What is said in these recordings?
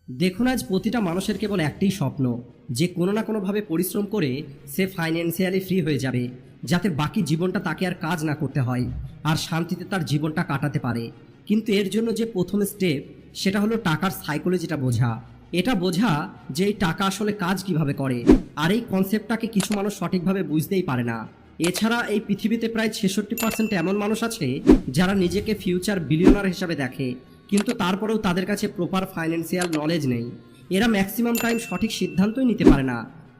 দেখুন, আজ প্রতিটা মানুষের কেবল একটাই স্বপ্ন যে কোনো না কোনোভাবে পরিশ্রম করে সে ফাইন্যান্সিয়ালি ফ্রি হয়ে যাবে, যাতে বাকি জীবনটা তাকে আর কাজ না করতে হয় আর শান্তিতে তার জীবনটা কাটাতে পারে। কিন্তু এর জন্য যে প্রথম স্টেপ, সেটা হলো টাকার সাইকোলজিটা বোঝা। এটা বোঝা যে এই টাকা আসলে কাজ কিভাবে করে, আর এই কনসেপ্টটাকে কিছু মানুষ সঠিকভাবে বুঝতেই পারে না। এছাড়া এই পৃথিবীতে প্রায় 66% এমন মানুষ আছে যারা নিজেকে ফিউচার বিলিয়নার হিসাবে দেখে, কিন্তু তারপরেও তাদের কাছে প্রপার ফাইন্যান্সিয়াল নলেজ নেই। এরা ম্যাক্সিমাম টাইম সঠিক সিদ্ধান্তই নিতে পারে না,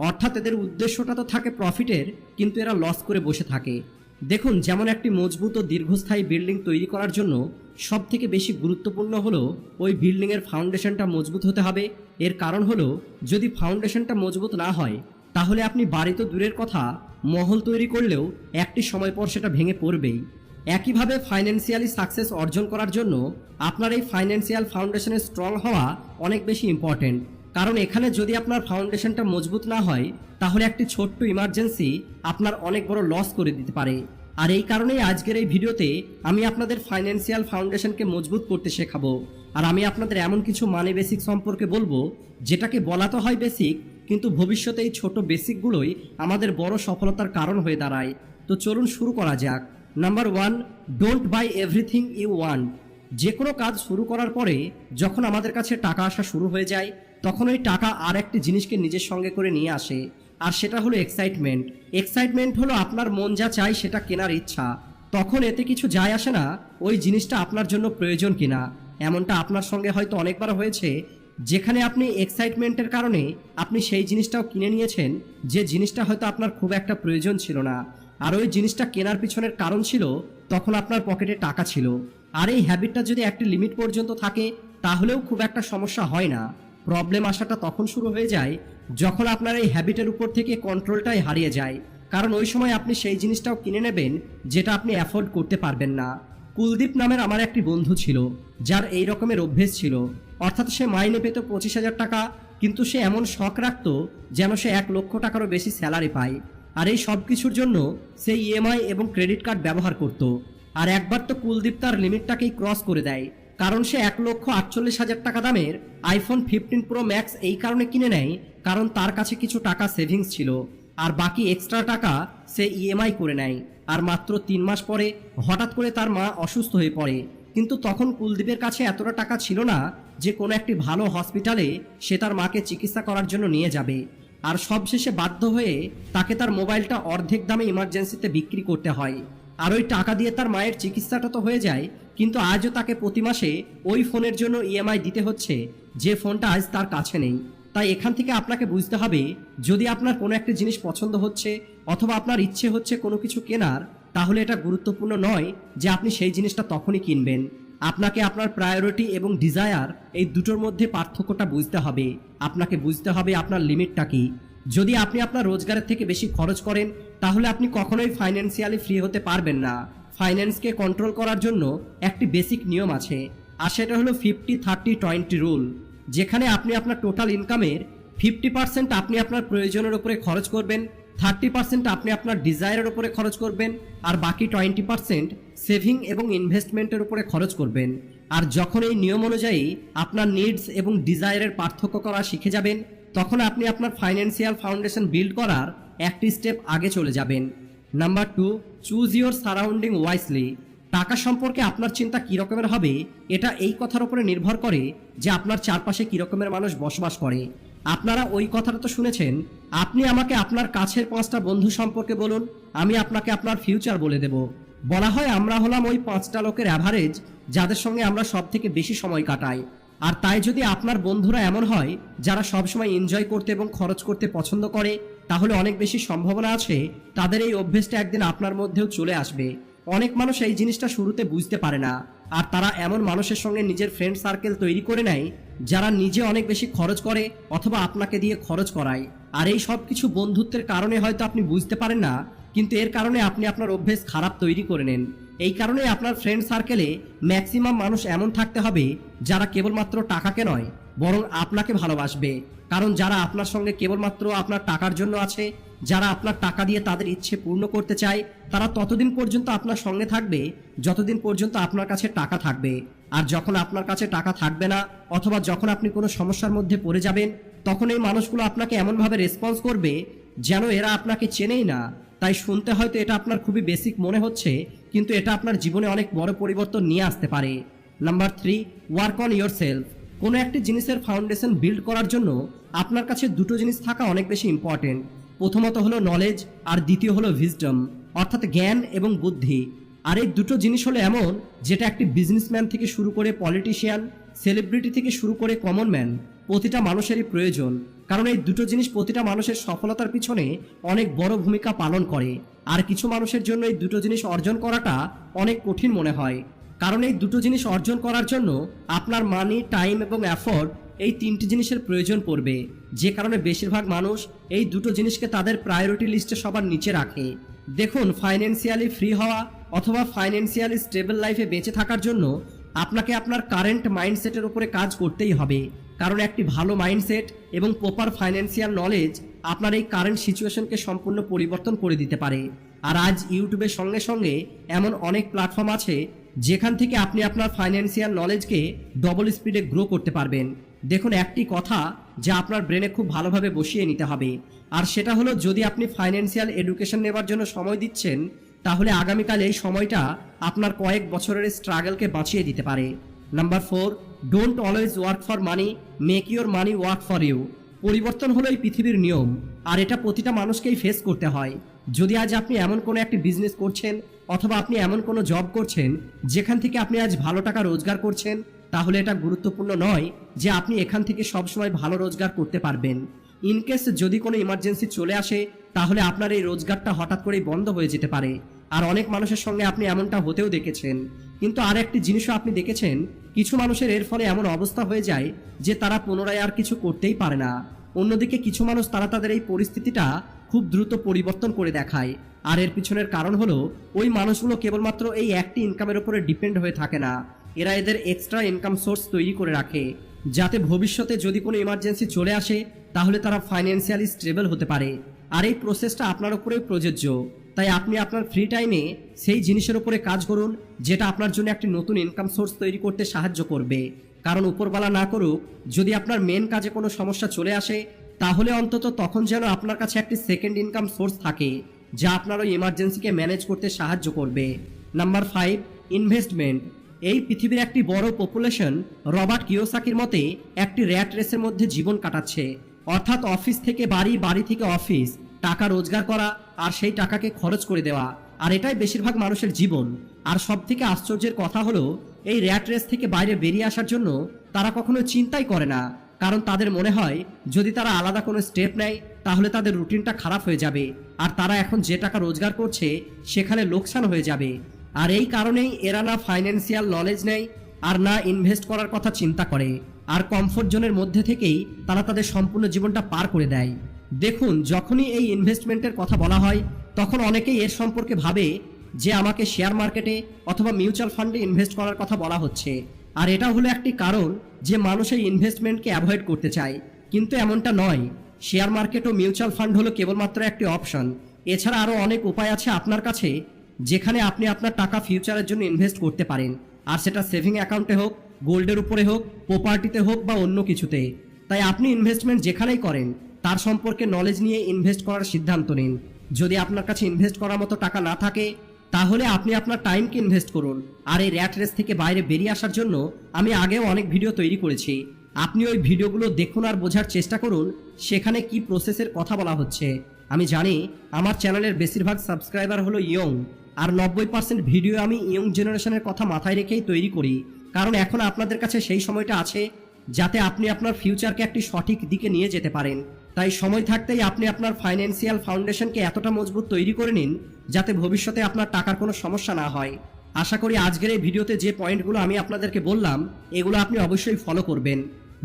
অর্থাৎ এদের উদ্দেশ্যটা তো থাকে প্রফিটের, কিন্তু এরা লস করে বসে থাকে। দেখুন, যেমন একটি মজবুত ও দীর্ঘস্থায়ী বিল্ডিং তৈরি করার জন্য সব থেকে বেশি গুরুত্বপূর্ণ হলো ওই বিল্ডিংয়ের ফাউন্ডেশনটা মজবুত হতে হবে। এর কারণ হলো, যদি ফাউন্ডেশনটা মজবুত না হয় তাহলে আপনি বাড়ি তো দূরের কথা, মহল তৈরি করলেও একটি সময় পর সেটা ভেঙে পড়বেই। একইভাবে ফাইন্যান্সিয়ালি সাকসেস অর্জন করার জন্য আপনার এই ফাইন্যান্সিয়াল ফাউন্ডেশনে স্ট্রং হওয়া অনেক বেশি ইম্পর্টেন্ট। কারণ এখানে যদি আপনার ফাউন্ডেশনটা মজবুত না হয় তাহলে একটি ছোট্ট ইমার্জেন্সি আপনার অনেক বড় লস করে দিতে পারে। আর এই কারণেই আজকের এই ভিডিওতে আমি আপনাদের ফাইন্যান্সিয়াল ফাউন্ডেশনকে মজবুত করতে শেখাবো। আর আমি আপনাদের এমন কিছু মানি বেসিক সম্পর্কে বলবো, যেটাকে বলা তো হয় বেসিক, কিন্তু ভবিষ্যতে এই ছোট বেসিকগুলোই আমাদের বড় সফলতার কারণ হয়ে দাঁড়ায়। তো চলুন শুরু করা যাক। Number 1, don't buy everything you want. যে কোনো কাজ শুরু করার পরে যখন আমাদের কাছে টাকা আসা শুরু হয়ে যায়, তখন ওই টাকা আর একটি জিনিসকে নিজের সঙ্গে করে নিয়ে আসে, আর সেটা হলো এক্সাইটমেন্ট। এক্সাইটমেন্ট হলো আপনার মন যা চাই সেটা কেনার ইচ্ছা। তখন এতে কিছু যায় আসে না ওই জিনিসটা আপনার জন্য প্রয়োজন কিনা। এমনটা আপনার সঙ্গে হয়তো অনেকবার হয়েছে, যেখানে আপনি এক্সাইটমেন্টের কারণে আপনি সেই জিনিসটাও কিনে নিয়েছেন, যে জিনিসটা হয়তো আপনার খুব একটা প্রয়োজন ছিল না। আর ওই জিনিসটা কেনার পিছনের কারণ ছিল তখন আপনার পকেটে টাকা ছিল। আর এই হ্যাবিটটা যদি একটি লিমিট পর্যন্ত থাকে তাহলেও খুব একটা সমস্যা হয় না। প্রবলেম আসাটা তখন শুরু হয়ে যায় যখন আপনার এই হ্যাবিটের উপর থেকে কন্ট্রোলটাই হারিয়ে যায়। কারণ ওই সময় আপনি সেই জিনিসটাও কিনে নেবেন যেটা আপনি অ্যাফোর্ড করতে পারবেন না। কুলদীপ নামের আমার একটি বন্ধু ছিল, যার এই রকমের অভ্যেস ছিল। অর্থাৎ সে মাইনে পেত 25,000 টাকা, কিন্তু সে এমন শখ রাখতো যেন সে 1 লক্ষ টাকারও বেশি স্যালারি পায়। আর এই সব কিছুর জন্য সে ইএমআই এবং ক্রেডিট কার্ড ব্যবহার করত। আর একবার তো কুলদীপ তার লিমিটটাকেই ক্রস করে দেয়, কারণ সে 1,48,000 টাকা দামের আইফোন 15 প্রো ম্যাক্স এই কারণে কিনে নেয় কারণ তার কাছে কিছু টাকা সেভিংস ছিল, আর বাকি এক্সট্রা টাকা সে ইএমআই করে নেয়। আর মাত্র 3 মাস পরে হঠাৎ করে তার মা অসুস্থ হয়ে পড়ে, কিন্তু তখন কুলদীপের কাছে এতটা টাকা ছিল না যে কোনো একটি ভালো হসপিটালে সে তার মাকে চিকিৎসা করার জন্য নিয়ে যাবে। আর সবশেষে বাধ্য হয়ে তাকে তার মোবাইলটা অর্ধেক দামে ইমার্জেন্সিতে বিক্রি করতে হয়। আর ওই টাকা দিয়ে তার মায়ের চিকিৎসাটা তো হয়ে যায়, কিন্তু আজও তাকে প্রতি মাসে ওই ফোনের জন্য ইএমআই দিতে হচ্ছে, যে ফোনটা আজ তার কাছে নেই। তাই এখান থেকে আপনাকে বুঝতে হবে, যদি আপনার কোনো একটা জিনিস পছন্দ হচ্ছে অথবা আপনার ইচ্ছে হচ্ছে কোনো কিছু কেনার, তাহলে এটা গুরুত্বপূর্ণ নয় যে আপনি সেই জিনিসটা তখনই কিনবেন। আপনাকে আপনার প্রায়োরিটি এবং ডিজায়ার এই দুটোর মধ্যে পার্থক্যটা বুঝতে হবে। আপনাকে বুঝতে হবে আপনার লিমিটটা কি। যদি আপনি আপনার রোজগারের থেকে বেশি খরচ করেন তাহলে আপনি কখনোই ফাইন্যান্সিয়ালি ফ্রি হতে পারবেন না। ফাইন্যান্সকে কন্ট্রোল করার জন্য একটি বেসিক নিয়ম আছে, আর সেটা হলো 50-30-20 রুল, যেখানে আপনি আপনার টোটাল ইনকামের 50% আপনি আপনার প্রয়োজনের উপরে খরচ করবেন, 30% আপনি আপনার ডিজায়ারের উপরে খরচ করবেন, আর বাকি 20% সেভিং এবং ইনভেস্টমেন্টের উপরে খরচ করবেন। আর যখন এই নিয়ম অনুযায়ী আপনার নিডস এবং ডিজায়ারের পার্থক্য করা শিখে যাবেন, তখন আপনি আপনার ফাইন্যান্সিয়াল ফাউন্ডেশন বিল্ড করার একটি স্টেপ আগে চলে যাবেন। Number 2, choose your surrounding wisely. টাকা সম্পর্কে আপনার চিন্তা কী রকমের হবে এটা এই কথার উপরে নির্ভর করে যে আপনার চারপাশে কী রকমের মানুষ বসবাস করে। আপনারা ওই কথাটা তো শুনেছেন, আপনি আমাকে আপনার কাছের 5টা বন্ধু সম্পর্কে বলুন, আমি আপনাকে আপনার ফিউচার বলে দেব। বলা হয় আমরা হলাম ওই 5টা লোকের অ্যাভারেজ যাদের সঙ্গে আমরা সব থেকে বেশি সময় কাটাই। আর তাই যদি আপনার বন্ধুরা এমন হয় যারা সবসময় এনজয় করতে এবং খরচ করতে পছন্দ করে, তাহলে অনেক বেশি সম্ভাবনা আছে তাদের এই অভ্যেসটা একদিন আপনার মধ্যেও চলে আসবে। অনেক মানুষ এই জিনিসটা শুরুতে বুঝতে পারে না, আর তারা এমন মানুষের সঙ্গে নিজের ফ্রেন্ড সার্কেল তৈরি করে নেয় যারা নিজে অনেক বেশি খরচ করে অথবা আপনাকে দিয়ে খরচ করায়। আর এই সব কিছু বন্ধুত্বের কারণে হয়তো আপনি বুঝতে পারেন না, কিন্তু এর কারণে আপনি আপনার অভ্যেস খারাপ তৈরি করে নেন। এই কারণে আপনার ফ্রেন্ড সার্কেলে ম্যাক্সিমাম মানুষ এমন থাকতে হবে যারা কেবলমাত্র টাকাকে নয়, বরং আপনাকে ভালোবাসবে। কারণ যারা আপনার সঙ্গে কেবলমাত্র আপনার টাকার জন্য আছে, যারা আপনার টাকা দিয়ে তাদের ইচ্ছে পূর্ণ করতে চায়, তারা ততদিন পর্যন্ত আপনার সঙ্গে থাকবে যতদিন পর্যন্ত আপনার কাছে টাকা থাকবে। আর যখন আপনার কাছে টাকা থাকবে না, অথবা যখন আপনি কোনো সমস্যার মধ্যে পড়ে যাবেন, তখন এই মানুষগুলো আপনাকে এমনভাবে রেসপন্স করবে যেন এরা আপনাকে চেনেই না। তাই শুনতে হয়তো এটা আপনার খুবই বেসিক মনে হচ্ছে, কিন্তু এটা আপনার জীবনে অনেক বড় পরিবর্তন নিয়ে আসতে পারে। Number 3, work on your self. কোনো একটি জিনিসের ফাউন্ডেশন বিল্ড করার জন্য আপনার কাছে দুটো জিনিস থাকা অনেক বেশি ইম্পর্টেন্ট। প্রথমত হলো নলেজ, আর দ্বিতীয় হলো ভিজডম, অর্থাৎ জ্ঞান এবং বুদ্ধি। আর এই দুটো জিনিস হলো এমন, যেটা একটি বিজনেসম্যান থেকে শুরু করে পলিটিশিয়ান, সেলিব্রিটি থেকে শুরু করে কমন ম্যান, প্রতিটা মানুষেরই প্রয়োজন। কারণ এই দুটো জিনিস প্রতিটা মানুষের সফলতার পিছনে অনেক বড় ভূমিকা পালন করে। আর কিছু মানুষের জন্য এই দুটো জিনিস অর্জন করাটা অনেক কঠিন মনে হয়। কারণ এই দুটো জিনিস অর্জন করার জন্য আপনার মানি, টাইম এবং এফোর্ট, এই তিনটি জিনিসের প্রয়োজন পড়বে। যে কারণে বেশিরভাগ মানুষ এই দুটো জিনিসকে তাদের প্রায়োরিটি লিস্টে সবার নিচে রাখে। দেখুন, ফাইন্যান্সিয়ালি ফ্রি হওয়া অথবা ফাইন্যান্সিয়ালি স্টেবল লাইফে বেঁচে থাকার জন্য আপনাকে আপনার কারেন্ট মাইন্ডসেটের উপরে কাজ করতেই হবে। কারণ একটি ভালো মাইন্ডসেট এবং প্রপার ফাইন্যান্সিয়াল নলেজ আপনার এই কারেন্ট সিচুয়েশনকে সম্পূর্ণ পরিবর্তন করে দিতে পারে। আর আজ ইউটিউবের সঙ্গে সঙ্গে এমন অনেক প্ল্যাটফর্ম আছে যেখান থেকে আপনি আপনার ফাইন্যান্সিয়াল নলেজকে ডবল স্পিডে গ্রো করতে পারবেন। দেখুন, একটি কথা যা আপনার ব্রেনে খুব ভালোভাবে বসিয়ে নিতে হবে, আর সেটা হলো, যদি আপনি ফাইন্যান্সিয়াল এডুকেশন নেবার জন্য সময় দিচ্ছেন, তাহলে আগামীকাল এই সময়টা আপনার কয়েক বছরের স্ট্রাগলকে বাঁচিয়ে দিতে পারে। Number 4, don't always work for money, make your money work for you. পরিবর্তন হলো এই পৃথিবীর নিয়ম, আর এটা প্রতিটা মানুষকেই ফেস করতে হয়। যদি আজ আপনি এমন কোনো একটি বিজনেস করছেন, অথবা আপনি এমন কোনো জব করছেন যেখান থেকে আপনি আজ ভালো টাকা রোজগার করছেন, তাহলে এটা গুরুত্বপূর্ণ নয় যে আপনি এখান থেকে সবসময় ভালো রোজগার করতে পারবেন। ইনকেস যদি কোনো ইমার্জেন্সি চলে আসে, তাহলে আপনার এই রোজগারটা হঠাৎ করেই বন্ধ হয়ে যেতে পারে। আর অনেক মানুষের সঙ্গে আপনি এমনটা হতেও দেখেছেন। কিন্তু আর একটি জিনিসও আপনি দেখেছেন, কিছু মানুষের এর ফলে এমন অবস্থা হয়ে যায় যে তারা পুনরায় আর কিছু করতেই পারে না। অন্যদিকে কিছু মানুষ তারা তাদের এই পরিস্থিতিটা খুব দ্রুত পরিবর্তন করে দেখায়। আর এর পিছনের কারণ হলো, ওই মানুষগুলো কেবলমাত্র এই একটি ইনকামের উপরে ডিপেন্ড হয়ে থাকে না, এরা এদের এক্সট্রা ইনকাম সোর্স তৈরি করে রাখে, যাতে ভবিষ্যতে যদি কোনো ইমার্জেন্সি চলে আসে তাহলে তারা ফাইন্যান্সিয়ালি স্টেবল হতে পারে। আর এই প্রসেসটা আপনার উপরেও প্রযোজ্য। তাই আপনি আপনার ফ্রি টাইমে সেই জিনিসের উপরে কাজ করুন যেটা আপনার জন্য একটি নতুন ইনকাম সোর্স তৈরি করতে সাহায্য করবে। কারণ উপরওয়ালা না করুক, যদি আপনার মেন কাজে কোনো সমস্যা চলে আসে, তাহলে অন্তত তখন যেন আপনার কাছে একটি সেকেন্ড ইনকাম সোর্স থাকে যা আপনার ওই ইমার্জেন্সিকে ম্যানেজ করতে সাহায্য করবে। Number 5, investment. এই পৃথিবীর একটি বড় পপুলেশন রবার্ট কিওসাকির মতে একটি র্যাট রেসের মধ্যে জীবন কাটাচ্ছে, অর্থাৎ অফিস থেকে বাড়ি, বাড়ি থেকে অফিস, টাকা রোজগার করা আর সেই টাকাকে খরচ করে দেওয়া। আর এটাই বেশিরভাগ মানুষের জীবন। আর সব থেকে আশ্চর্যের কথা হলো, এই র্যাট রেস থেকে বাইরে বেরিয়ে আসার জন্য তারা কখনো চিন্তাই করে না। কারণ তাদের মনে হয় যদি তারা আলাদা কোনো স্টেপ নেয় তাহলে তাদের রুটিনটা খারাপ হয়ে যাবে, আর তারা এখন যে টাকা রোজগার করছে সেখানে লোকসান হয়ে যাবে। আর এই কারণেই এরা না ফাইন্যান্সিয়াল নলেজ নেয় আর না ইনভেস্ট করার কথা চিন্তা করে, আর কমফোর্ট জোনের মধ্যে থেকেই তারা তাদের সম্পূর্ণ জীবনটা পার করে দেয়। দেখুন, যখনই এই ইনভেস্টমেন্টের কথা বলা হয় তখন অনেকেই এর সম্পর্কে ভাবে যে আমাকে শেয়ার মার্কেটে অথবা মিউচুয়াল ফান্ডে ইনভেস্ট করার কথা বলা হচ্ছে। আর এটা হলো একটি কারণ যে মানুষ এই ইনভেস্টমেন্টকে অ্যাভয়েড করতে চায়, কিন্তু এমনটা নয়। শেয়ার মার্কেট ও মিউচুয়াল ফান্ড হলো কেবলমাত্র একটি অপশন। এছাড়া আরও অনেক উপায় আছে আপনার কাছে যেখানে আপনি আপনার টাকা ফিউচারের জন্য ইনভেস্ট করতে পারেন, আর সেটা সেভিং অ্যাকাউন্টে হোক, গোল্ডের উপরে হোক, প্রপার্টিতে হোক বা অন্য কিছুতে। তাই আপনি ইনভেস্টমেন্ট যেখানেই করেন তার সম্পর্কে নলেজ নিয়ে ইনভেস্ট করার সিদ্ধান্ত নিন। যদি আপনার কাছে ইনভেস্ট করার মতো টাকা না থাকে তাহলে আপনি আপনার টাইমকে ইনভেস্ট করুন। আর এই র্যাট রেস থেকে বাইরে বেরিয়ে আসার জন্য আমি আগেও অনেক ভিডিও তৈরি করেছি, আপনি ওই ভিডিওগুলো দেখুন আর বোঝার চেষ্টা করুন সেখানে কি প্রসেসের কথা বলা হচ্ছে। আমি জানি আমার চ্যানেলের বেশিরভাগ সাবস্ক্রাইবার হলো ইয়ং, আর 90% ভিডিও আমি ইয়ং জেনারেশনের কথা মাথায় রেখেই তৈরি করি। কারণ এখন আপনাদের কাছে সেই সময়টা আছে যাতে আপনি আপনার ফিউচারকে একটি সঠিক দিকে নিয়ে যেতে পারেন। তাই সময় থাকতেই আপনি আপনার ফাইন্যান্সিয়াল ফাউন্ডেশনকে এতটা মজবুত তৈরি করে নিন যাতে ভবিষ্যতে আপনার টাকার কোনো সমস্যা না হয়। আশা করি আজকের এই ভিডিওতে যে পয়েন্টগুলো আমি আপনাদেরকে বললাম এগুলো আপনি অবশ্যই ফলো করবেন।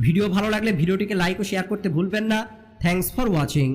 ভিডিও ভালো লাগলে ভিডিওটিকে লাইক ও শেয়ার করতে ভুলবেন না। Thanks for watching.